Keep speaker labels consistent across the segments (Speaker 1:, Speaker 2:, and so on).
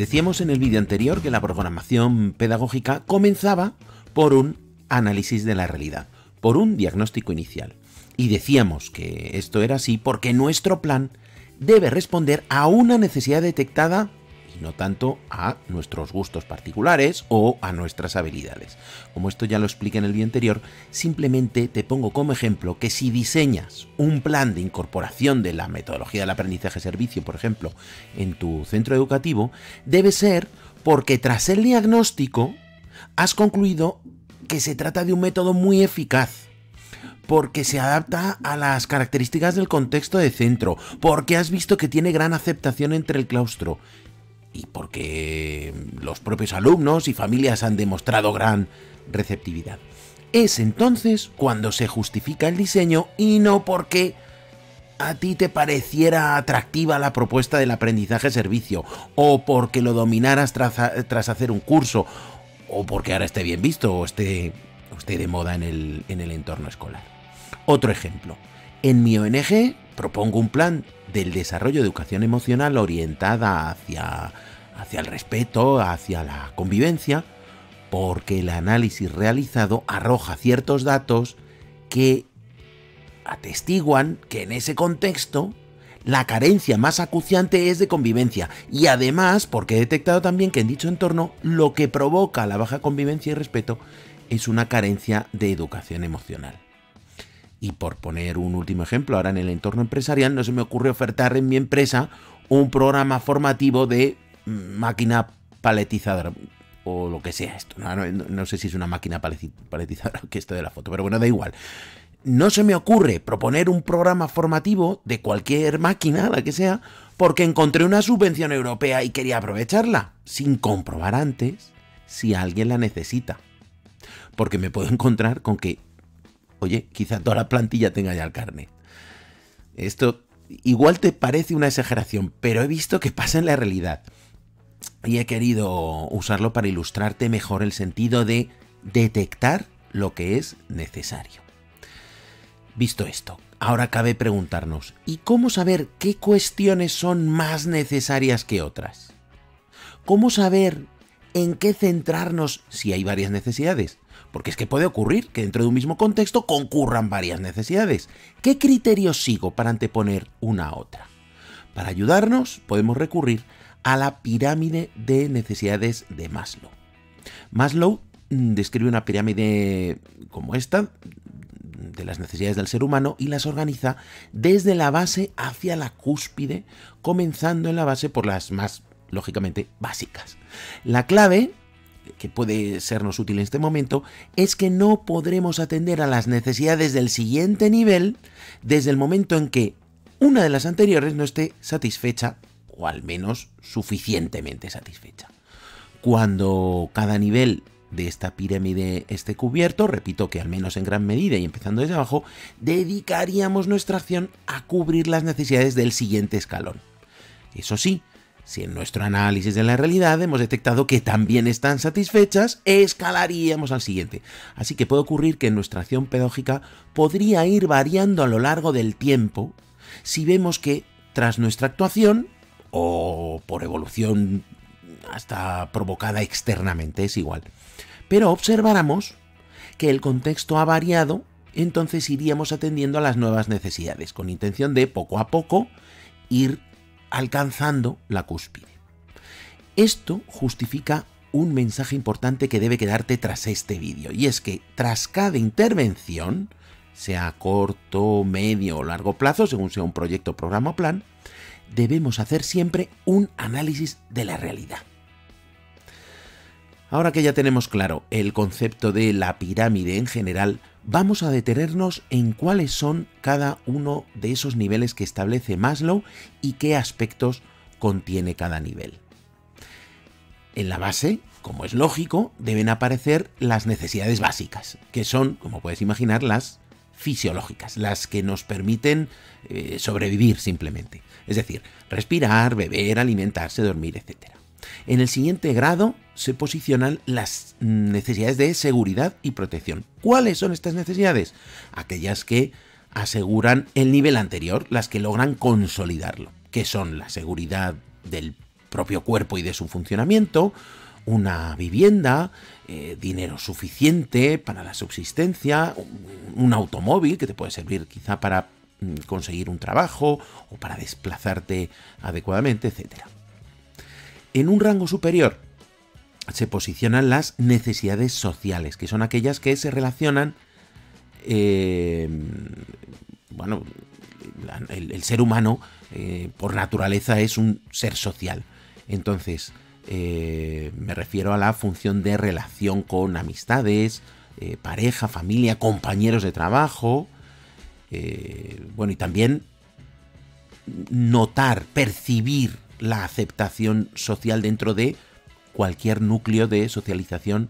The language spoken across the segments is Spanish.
Speaker 1: Decíamos en el vídeo anterior que la programación pedagógica comenzaba por un análisis de la realidad, por un diagnóstico inicial. Y decíamos que esto era así porque nuestro plan debe responder a una necesidad detectada y no tanto a nuestros gustos particulares o a nuestras habilidades. Como esto ya lo expliqué en el vídeo anterior, simplemente te pongo como ejemplo que si diseñas un plan de incorporación de la metodología del aprendizaje-servicio, por ejemplo, en tu centro educativo, debe ser porque tras el diagnóstico has concluido que se trata de un método muy eficaz, porque se adapta a las características del contexto de centro, porque has visto que tiene gran aceptación entre el claustro y porque los propios alumnos y familias han demostrado gran receptividad. Es entonces cuando se justifica el diseño y no porque a ti te pareciera atractiva la propuesta del aprendizaje-servicio o porque lo dominaras tras hacer un curso o porque ahora esté bien visto o esté de moda en el entorno escolar. Otro ejemplo. En mi ONG propongo un plan del desarrollo de educación emocional orientada hacia el respeto, hacia la convivencia, porque el análisis realizado arroja ciertos datos que atestiguan que en ese contexto la carencia más acuciante es de convivencia y además porque he detectado también que en dicho entorno lo que provoca la baja convivencia y respeto es una carencia de educación emocional. Y por poner un último ejemplo, ahora en el entorno empresarial no se me ocurre ofertar en mi empresa un programa formativo de máquina paletizadora o lo que sea esto. No sé si es una máquina paletizadora que esto de la foto, pero bueno, da igual. No se me ocurre proponer un programa formativo de cualquier máquina, la que sea, porque encontré una subvención europea y quería aprovecharla, sin comprobar antes si alguien la necesita. Porque me puedo encontrar con que, oye, quizá toda la plantilla tenga ya el carnet. Esto igual te parece una exageración, pero he visto que pasa en la realidad. Y he querido usarlo para ilustrarte mejor el sentido de detectar lo que es necesario. Visto esto, ahora cabe preguntarnos, ¿y cómo saber qué cuestiones son más necesarias que otras? ¿Cómo saber en qué centrarnos si hay varias necesidades? Porque es que puede ocurrir que dentro de un mismo contexto concurran varias necesidades. ¿Qué criterios sigo para anteponer una a otra? Para ayudarnos podemos recurrir a la pirámide de necesidades de Maslow. Maslow describe una pirámide como esta, de las necesidades del ser humano, y las organiza desde la base hacia la cúspide, comenzando en la base por las más, lógicamente, básicas. La clave, que puede sernos útil en este momento, es que no podremos atender a las necesidades del siguiente nivel desde el momento en que una de las anteriores no esté satisfecha, o al menos suficientemente satisfecha. Cuando cada nivel de esta pirámide esté cubierto, repito que al menos en gran medida y empezando desde abajo, dedicaríamos nuestra acción a cubrir las necesidades del siguiente escalón. Eso sí, si en nuestro análisis de la realidad hemos detectado que también están satisfechas, escalaríamos al siguiente. Así que puede ocurrir que nuestra acción pedagógica podría ir variando a lo largo del tiempo si vemos que tras nuestra actuación, o por evolución hasta provocada externamente, es igual, pero observáramos que el contexto ha variado, entonces iríamos atendiendo a las nuevas necesidades, con intención de poco a poco ir alcanzando la cúspide. Esto justifica un mensaje importante que debe quedarte tras este vídeo, y es que tras cada intervención, sea a corto, medio o largo plazo, según sea un proyecto, programa o plan, debemos hacer siempre un análisis de la realidad. Ahora que ya tenemos claro el concepto de la pirámide en general, vamos a detenernos en cuáles son cada uno de esos niveles que establece Maslow y qué aspectos contiene cada nivel. En la base, como es lógico, deben aparecer las necesidades básicas, que son, como puedes imaginar, las fisiológicas, las que nos permiten sobrevivir simplemente. Es decir, respirar, beber, alimentarse, dormir, etc. En el siguiente grado se posicionan las necesidades de seguridad y protección. ¿Cuáles son estas necesidades? Aquellas que aseguran el nivel anterior, las que logran consolidarlo, que son la seguridad del propio cuerpo y de su funcionamiento, una vivienda, dinero suficiente para la subsistencia, un automóvil que te puede servir quizá para conseguir un trabajo o para desplazarte adecuadamente, etc. En un rango superior se posicionan las necesidades sociales, que son aquellas que se relacionan, bueno, el ser humano por naturaleza es un ser social. Entonces, me refiero a la función de relación con amistades, pareja, familia, compañeros de trabajo, bueno, y también notar, percibir la aceptación social dentro de cualquier núcleo de socialización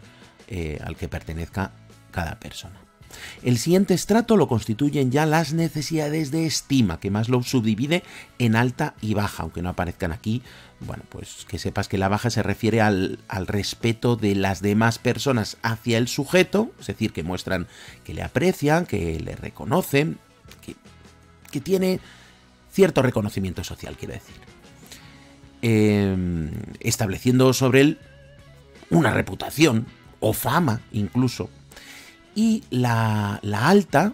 Speaker 1: al que pertenezca cada persona. El siguiente estrato lo constituyen ya las necesidades de estima, que Maslow subdivide en alta y baja, aunque no aparezcan aquí. Bueno, pues que sepas que la baja se refiere al respeto de las demás personas hacia el sujeto, es decir, que muestran que le aprecian, que le reconocen, que tiene cierto reconocimiento social, quiero decir. Estableciendo sobre él una reputación o fama incluso. Y la alta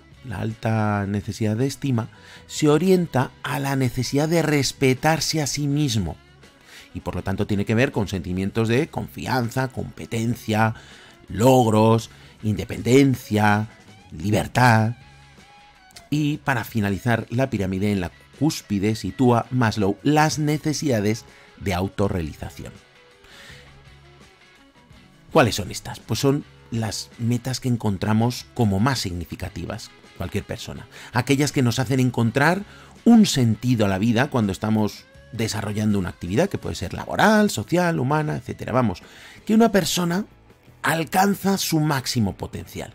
Speaker 1: necesidad de estima se orienta a la necesidad de respetarse a sí mismo y por lo tanto tiene que ver con sentimientos de confianza, competencia, logros, independencia, libertad. Y para finalizar la pirámide, en la cúspide sitúa Maslow las necesidades de autorrealización. ¿Cuáles son estas? Pues son las metas que encontramos como más significativas, cualquier persona. Aquellas que nos hacen encontrar un sentido a la vida cuando estamos desarrollando una actividad que puede ser laboral, social, humana, etc. Vamos, que una persona alcanza su máximo potencial.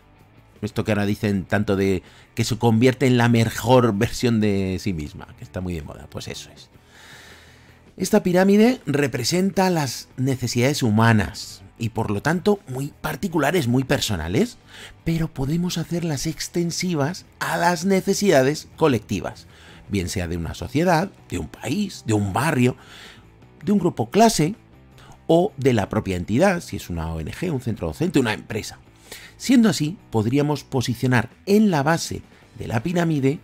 Speaker 1: Esto que ahora dicen tanto de que se convierte en la mejor versión de sí misma, que está muy de moda, pues eso es. Esta pirámide representa las necesidades humanas y por lo tanto muy particulares, muy personales, pero podemos hacerlas extensivas a las necesidades colectivas, bien sea de una sociedad, de un país, de un barrio, de un grupo clase o de la propia entidad, si es una ONG, un centro docente, una empresa. Siendo así, podríamos posicionar en la base de la pirámide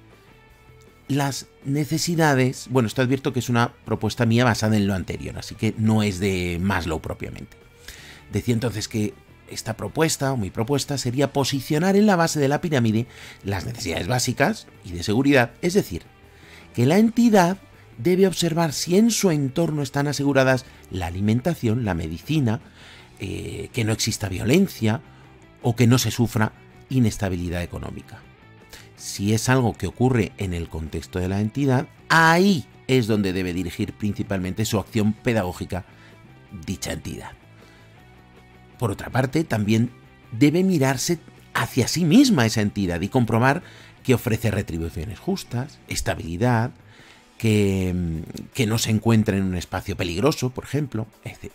Speaker 1: las necesidades. Bueno, esto advierto que es una propuesta mía basada en lo anterior, así que no es de Maslow propiamente. Decía entonces que esta propuesta, o mi propuesta, sería posicionar en la base de la pirámide las necesidades básicas y de seguridad, es decir, que la entidad debe observar si en su entorno están aseguradas la alimentación, la medicina, que no exista violencia o que no se sufra inestabilidad económica. Si es algo que ocurre en el contexto de la entidad, ahí es donde debe dirigir principalmente su acción pedagógica dicha entidad. Por otra parte, también debe mirarse hacia sí misma esa entidad y comprobar que ofrece retribuciones justas, estabilidad, que no se encuentra en un espacio peligroso, por ejemplo, etc.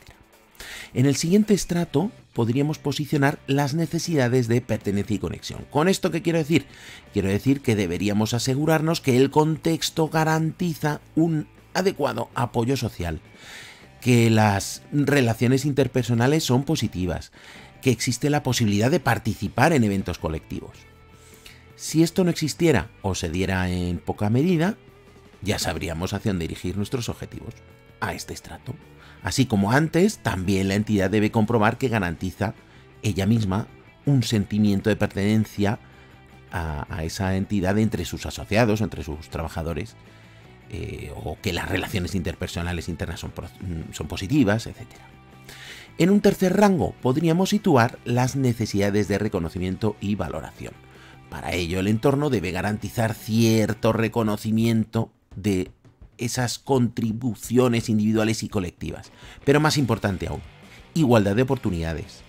Speaker 1: En el siguiente estrato podríamos posicionar las necesidades de pertenencia y conexión. ¿Con esto qué quiero decir? Quiero decir que deberíamos asegurarnos que el contexto garantiza un adecuado apoyo social, que las relaciones interpersonales son positivas, que existe la posibilidad de participar en eventos colectivos. Si esto no existiera o se diera en poca medida, ya sabríamos hacia dónde dirigir nuestros objetivos, a este estrato. Así como antes, también la entidad debe comprobar que garantiza ella misma un sentimiento de pertenencia a esa entidad entre sus asociados, entre sus trabajadores, o que las relaciones interpersonales internas son positivas, etc. En un tercer rango podríamos situar las necesidades de reconocimiento y valoración. Para ello, el entorno debe garantizar cierto reconocimiento de esas contribuciones individuales y colectivas. Pero más importante aún, igualdad de oportunidades,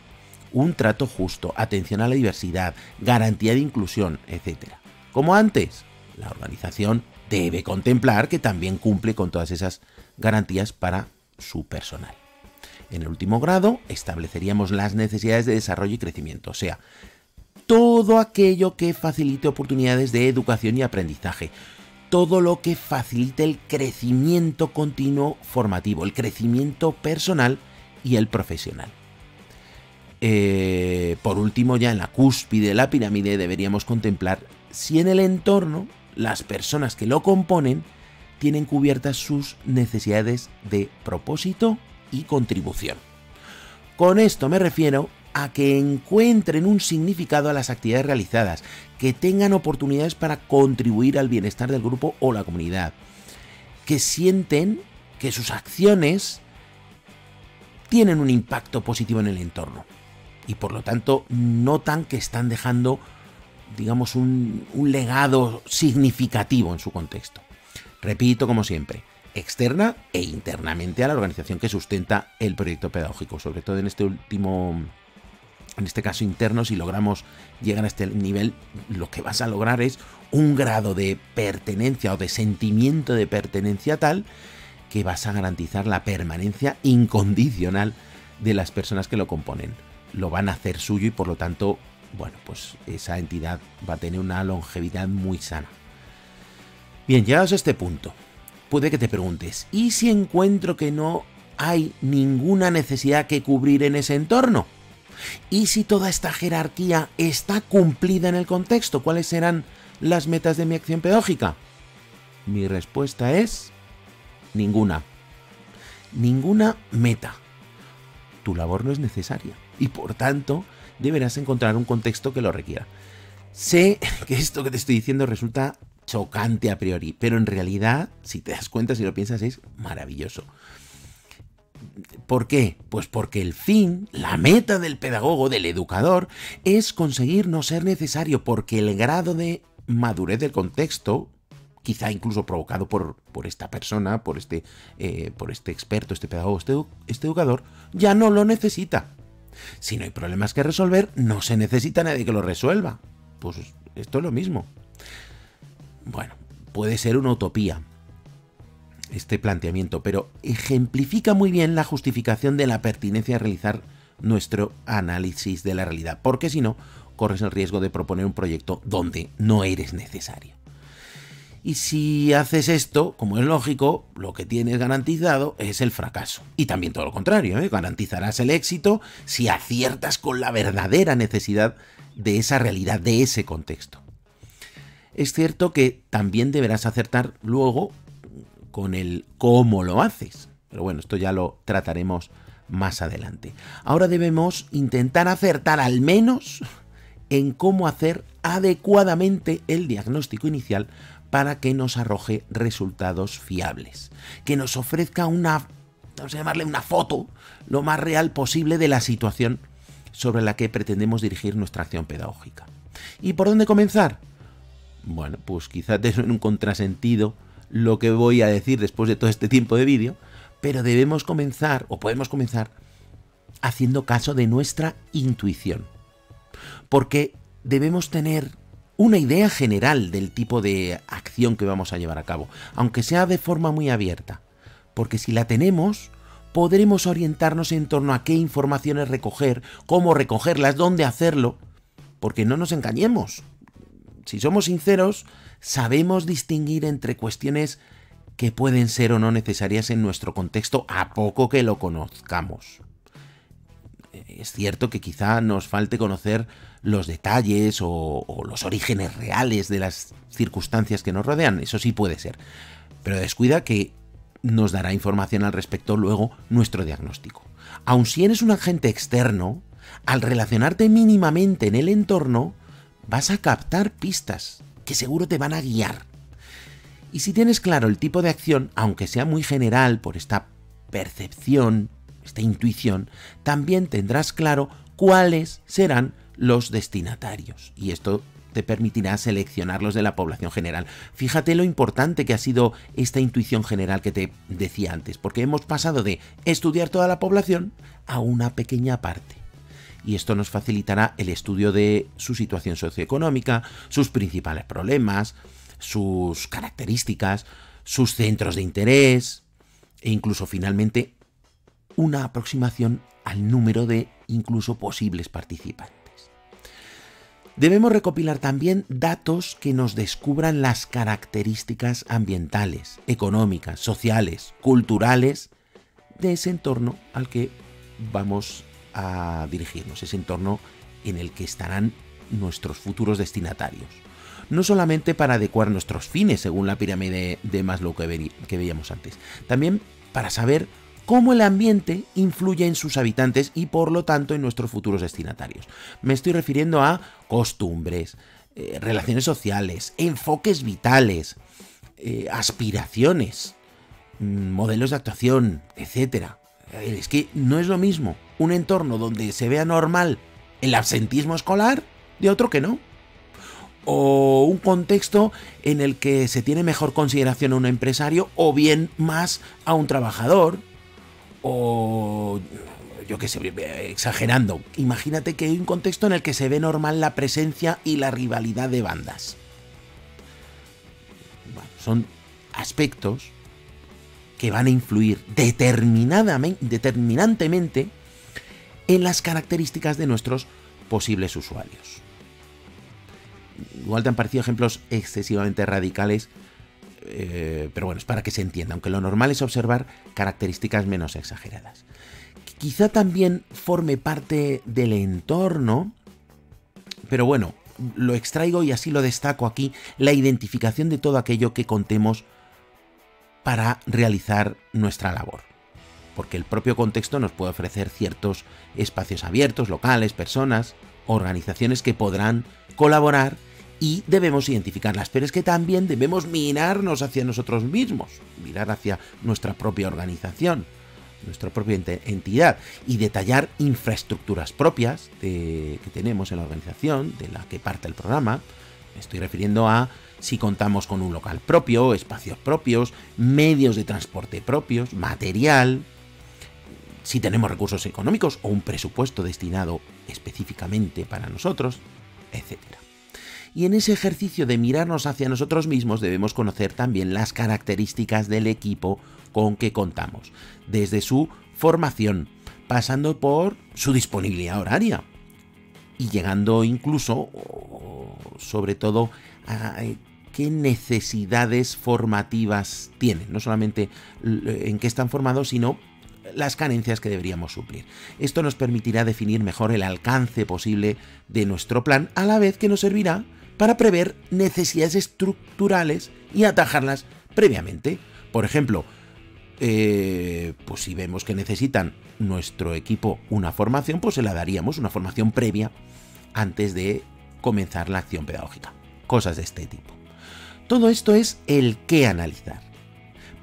Speaker 1: un trato justo, atención a la diversidad, garantía de inclusión, etc. Como antes, la organización debe contemplar que también cumple con todas esas garantías para su personal. En el último grado, estableceríamos las necesidades de desarrollo y crecimiento, o sea, todo aquello que facilite oportunidades de educación y aprendizaje, todo lo que facilite el crecimiento continuo formativo, el crecimiento personal y el profesional. Por último, ya en la cúspide de la pirámide deberíamos contemplar si en el entorno las personas que lo componen tienen cubiertas sus necesidades de propósito y contribución. Con esto me refiero a que encuentren un significado a las actividades realizadas, que tengan oportunidades para contribuir al bienestar del grupo o la comunidad, que sienten que sus acciones tienen un impacto positivo en el entorno y por lo tanto notan que están dejando, digamos, un legado significativo en su contexto. Repito, como siempre, externa e internamente a la organización que sustenta el proyecto pedagógico, sobre todo en este caso interno. Si logramos llegar a este nivel, lo que vas a lograr es un grado de pertenencia o de sentimiento de pertenencia tal que vas a garantizar la permanencia incondicional de las personas que lo componen. Lo van a hacer suyo y por lo tanto, bueno, pues esa entidad va a tener una longevidad muy sana. Bien, llegados a este punto, puede que te preguntes, ¿y si encuentro que no hay ninguna necesidad que cubrir en ese entorno? ¿Y si toda esta jerarquía está cumplida en el contexto? ¿Cuáles serán las metas de mi acción pedagógica? Mi respuesta es ninguna. Ninguna meta. Tu labor no es necesaria y por tanto deberás encontrar un contexto que lo requiera. Sé que esto que te estoy diciendo resulta chocante a priori, pero en realidad, si te das cuenta, si lo piensas, es maravilloso. ¿Por qué? Pues porque el fin, la meta del pedagogo, del educador, es conseguir no ser necesario, porque el grado de madurez del contexto, quizá incluso provocado por esta persona, por este experto, este pedagogo, este educador, ya no lo necesita. Si no hay problemas que resolver, no se necesita nadie que lo resuelva. Pues esto es lo mismo. Bueno, puede ser una utopía este planteamiento, pero ejemplifica muy bien la justificación de la pertinencia de realizar nuestro análisis de la realidad, porque si no, corres el riesgo de proponer un proyecto donde no eres necesario. Y si haces esto, como es lógico, lo que tienes garantizado es el fracaso. Y también todo lo contrario, garantizarás el éxito si aciertas con la verdadera necesidad de esa realidad, de ese contexto. Es cierto que también deberás acertar luego con el cómo lo haces. Pero bueno, esto ya lo trataremos más adelante. Ahora debemos intentar acertar al menos en cómo hacer adecuadamente el diagnóstico inicial para que nos arroje resultados fiables, que nos ofrezca vamos a llamarle una foto lo más real posible de la situación sobre la que pretendemos dirigir nuestra acción pedagógica. ¿Y por dónde comenzar? Bueno, pues quizás te suene un contrasentido lo que voy a decir después de todo este tiempo de vídeo, pero debemos comenzar, o podemos comenzar, haciendo caso de nuestra intuición. Porque debemos tener una idea general del tipo de acción que vamos a llevar a cabo, aunque sea de forma muy abierta. Porque si la tenemos, podremos orientarnos en torno a qué informaciones recoger, cómo recogerlas, dónde hacerlo, porque no nos engañemos. Si somos sinceros, sabemos distinguir entre cuestiones que pueden ser o no necesarias en nuestro contexto a poco que lo conozcamos. Es cierto que quizá nos falte conocer los detalles o los orígenes reales de las circunstancias que nos rodean, eso sí puede ser. Pero descuida que nos dará información al respecto luego nuestro diagnóstico. Aun si eres un agente externo, al relacionarte mínimamente en el entorno, vas a captar pistas que seguro te van a guiar. Y si tienes claro el tipo de acción, aunque sea muy general por esta percepción, esta intuición, también tendrás claro cuáles serán los destinatarios. Y esto te permitirá seleccionarlos de la población general. Fíjate lo importante que ha sido esta intuición general que te decía antes, porque hemos pasado de estudiar toda la población a una pequeña parte. Y esto nos facilitará el estudio de su situación socioeconómica, sus principales problemas, sus características, sus centros de interés e incluso finalmente una aproximación al número de incluso posibles participantes. Debemos recopilar también datos que nos descubran las características ambientales, económicas, sociales, culturales de ese entorno al que vamos a dirigirnos, ese entorno en el que estarán nuestros futuros destinatarios. No solamente para adecuar nuestros fines según la pirámide de Maslow que veíamos antes, también para saber cómo el ambiente influye en sus habitantes y por lo tanto en nuestros futuros destinatarios. Me estoy refiriendo a costumbres, relaciones sociales, enfoques vitales, aspiraciones, modelos de actuación, etc. Es que no es lo mismo un entorno donde se vea normal el absentismo escolar de otro que no. O un contexto en el que se tiene mejor consideración a un empresario o bien más a un trabajador. O yo qué sé, exagerando, imagínate que hay un contexto en el que se ve normal la presencia y la rivalidad de bandas. Bueno, son aspectos que van a influir determinantemente en las características de nuestros posibles usuarios. Igual te han parecido ejemplos excesivamente radicales, pero bueno, es para que se entienda, aunque lo normal es observar características menos exageradas. Quizá también forme parte del entorno, pero bueno, lo extraigo y así lo destaco aquí, la identificación de todo aquello que contemos para realizar nuestra labor. Porque el propio contexto nos puede ofrecer ciertos espacios abiertos, locales, personas, organizaciones que podrán colaborar y debemos identificarlas, pero es que también debemos mirarnos hacia nosotros mismos, mirar hacia nuestra propia organización, nuestra propia entidad y detallar infraestructuras propias que tenemos en la organización, de la que parte el programa. Me estoy refiriendo a si contamos con un local propio, espacios propios, medios de transporte propios, material, si tenemos recursos económicos o un presupuesto destinado específicamente para nosotros, etc. Y en ese ejercicio de mirarnos hacia nosotros mismos debemos conocer también las características del equipo con que contamos, desde su formación, pasando por su disponibilidad horaria y llegando incluso, sobre todo, a qué necesidades formativas tienen, no solamente en qué están formados, sino las carencias que deberíamos suplir. Esto nos permitirá definir mejor el alcance posible de nuestro plan, a la vez que nos servirá para prever necesidades estructurales y atajarlas previamente. Por ejemplo, pues si vemos que necesitan nuestro equipo una formación, pues se la daríamos, una formación previa antes de comenzar la acción pedagógica. Cosas de este tipo. Todo esto es el qué analizar,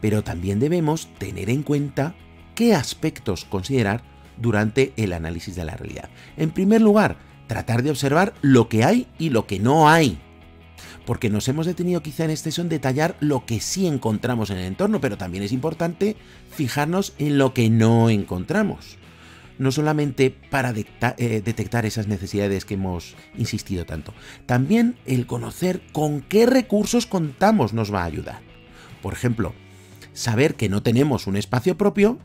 Speaker 1: pero también debemos tener en cuenta qué aspectos considerar durante el análisis de la realidad. En primer lugar, tratar de observar lo que hay y lo que no hay, porque nos hemos detenido quizá en exceso en detallar lo que sí encontramos en el entorno, pero también es importante fijarnos en lo que no encontramos, no solamente para detectar esas necesidades que hemos insistido tanto, también el conocer con qué recursos contamos nos va a ayudar. Por ejemplo, saber que no tenemos un espacio propio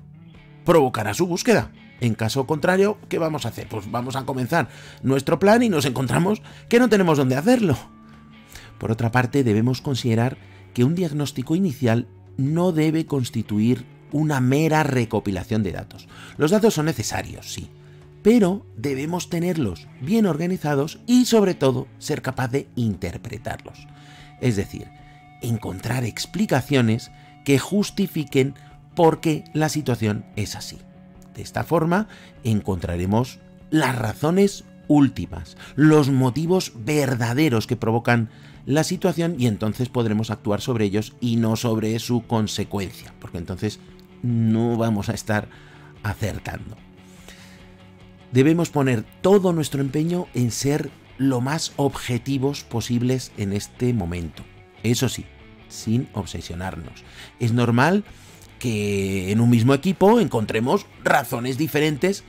Speaker 1: provocará su búsqueda. En caso contrario, ¿qué vamos a hacer? Pues vamos a comenzar nuestro plan y nos encontramos que no tenemos dónde hacerlo. Por otra parte, debemos considerar que un diagnóstico inicial no debe constituir una mera recopilación de datos. Los datos son necesarios, sí, pero debemos tenerlos bien organizados y, sobre todo, ser capaz de interpretarlos. Es decir, encontrar explicaciones que justifiquen por qué la situación es así. De esta forma, encontraremos las razones últimas, los motivos verdaderos que provocan la situación y entonces podremos actuar sobre ellos y no sobre su consecuencia, porque entonces no vamos a estar acertando. Debemos poner todo nuestro empeño en ser lo más objetivos posibles en este momento. Eso sí, sin obsesionarnos. Es normal que en un mismo equipo encontremos razones diferentes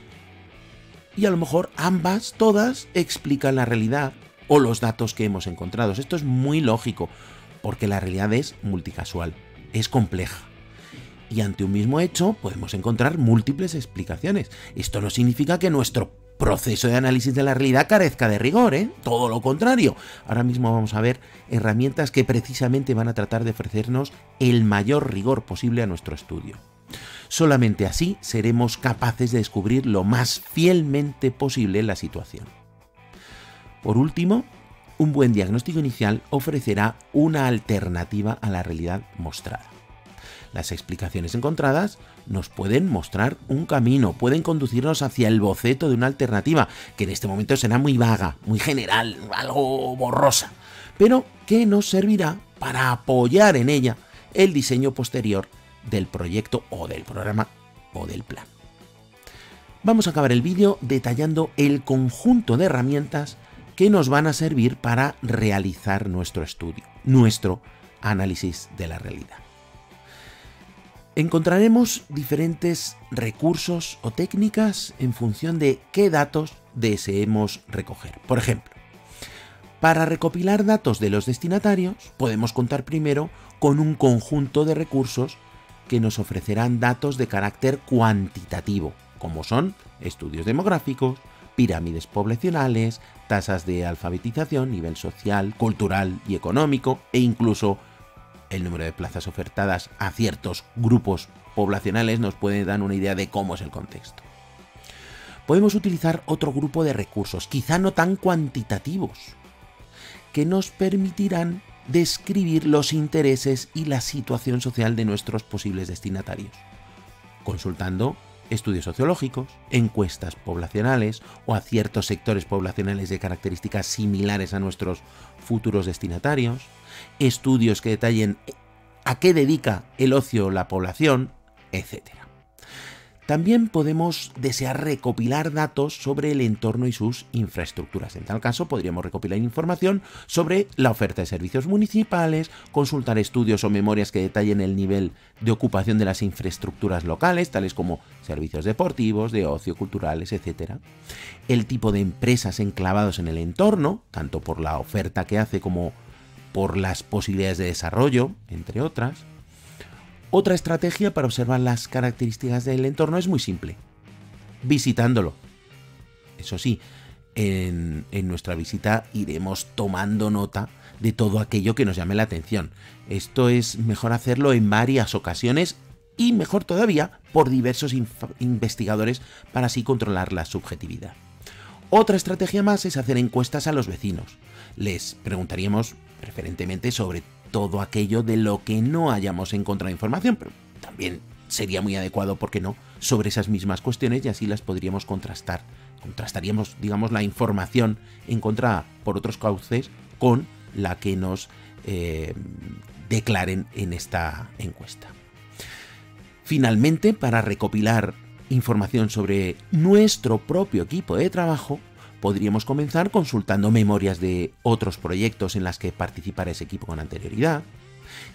Speaker 1: y a lo mejor ambas, todas, explican la realidad o los datos que hemos encontrado. Esto es muy lógico, porque la realidad es multicasual, es compleja. Y ante un mismo hecho podemos encontrar múltiples explicaciones. Esto no significa que nuestro proceso de análisis de la realidad carezca de rigor, ¿eh? Todo lo contrario. Ahora mismo vamos a ver herramientas que precisamente van a tratar de ofrecernos el mayor rigor posible a nuestro estudio. Solamente así seremos capaces de descubrir lo más fielmente posible la situación. Por último, un buen diagnóstico inicial ofrecerá una alternativa a la realidad mostrada. Las explicaciones encontradas nos pueden mostrar un camino, pueden conducirnos hacia el boceto de una alternativa, que en este momento será muy vaga, muy general, algo borrosa, pero que nos servirá para apoyar en ella el diseño posterior del proyecto o del programa o del plan. Vamos a acabar el vídeo detallando el conjunto de herramientas que nos van a servir para realizar nuestro estudio, nuestro análisis de la realidad. Encontraremos diferentes recursos o técnicas en función de qué datos deseemos recoger. Por ejemplo, para recopilar datos de los destinatarios, podemos contar primero con un conjunto de recursos que nos ofrecerán datos de carácter cuantitativo, como son estudios demográficos, pirámides poblacionales, tasas de alfabetización, nivel social, cultural y económico, e incluso el número de plazas ofertadas a ciertos grupos poblacionales nos puede dar una idea de cómo es el contexto. Podemos utilizar otro grupo de recursos, quizá no tan cuantitativos, que nos permitirán describir los intereses y la situación social de nuestros posibles destinatarios, consultando estudios sociológicos, encuestas poblacionales o a ciertos sectores poblacionales de características similares a nuestros futuros destinatarios, estudios que detallen a qué dedica el ocio la población, etc. También podemos desear recopilar datos sobre el entorno y sus infraestructuras. En tal caso, podríamos recopilar información sobre la oferta de servicios municipales, consultar estudios o memorias que detallen el nivel de ocupación de las infraestructuras locales, tales como servicios deportivos, de ocio, culturales, etc. El tipo de empresas enclavados en el entorno, tanto por la oferta que hace como por las posibilidades de desarrollo, entre otras. Otra estrategia para observar las características del entorno es muy simple: visitándolo. Eso sí, en nuestra visita iremos tomando nota de todo aquello que nos llame la atención. Esto es mejor hacerlo en varias ocasiones y mejor todavía por diversos investigadores para así controlar la subjetividad. Otra estrategia más es hacer encuestas a los vecinos. Les preguntaríamos preferentemente sobre todo aquello de lo que no hayamos encontrado información, pero también sería muy adecuado, ¿por qué no?, sobre esas mismas cuestiones, y así las podríamos contrastar. Contrastaríamos, digamos, la información encontrada por otros cauces con la que nos declaren en esta encuesta. Finalmente, para recopilar información sobre nuestro propio equipo de trabajo, podríamos comenzar consultando memorias de otros proyectos en las que participara ese equipo con anterioridad.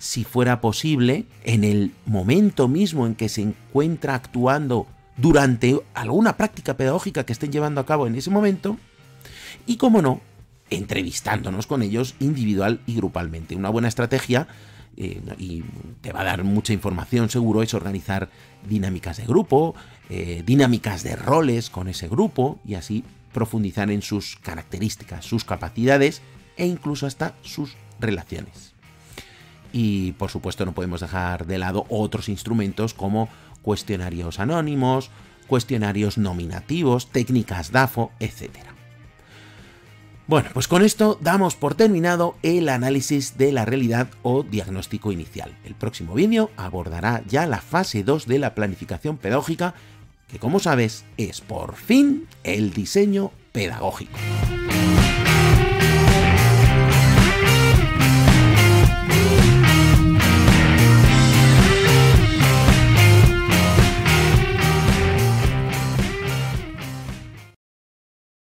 Speaker 1: Si fuera posible, en el momento mismo en que se encuentra actuando durante alguna práctica pedagógica que estén llevando a cabo en ese momento. Y, como no, entrevistándonos con ellos individual y grupalmente. Una buena estrategia, y te va a dar mucha información seguro, es organizar dinámicas de grupo, dinámicas de roles con ese grupo, y así profundizar en sus características, sus capacidades e incluso hasta sus relaciones. Y por supuesto no podemos dejar de lado otros instrumentos como cuestionarios anónimos, cuestionarios nominativos, técnicas DAFO, etc. Bueno, pues con esto damos por terminado el análisis de la realidad o diagnóstico inicial. El próximo vídeo abordará ya la fase 2 de la planificación pedagógica, que, como sabes, es por fin el diseño pedagógico.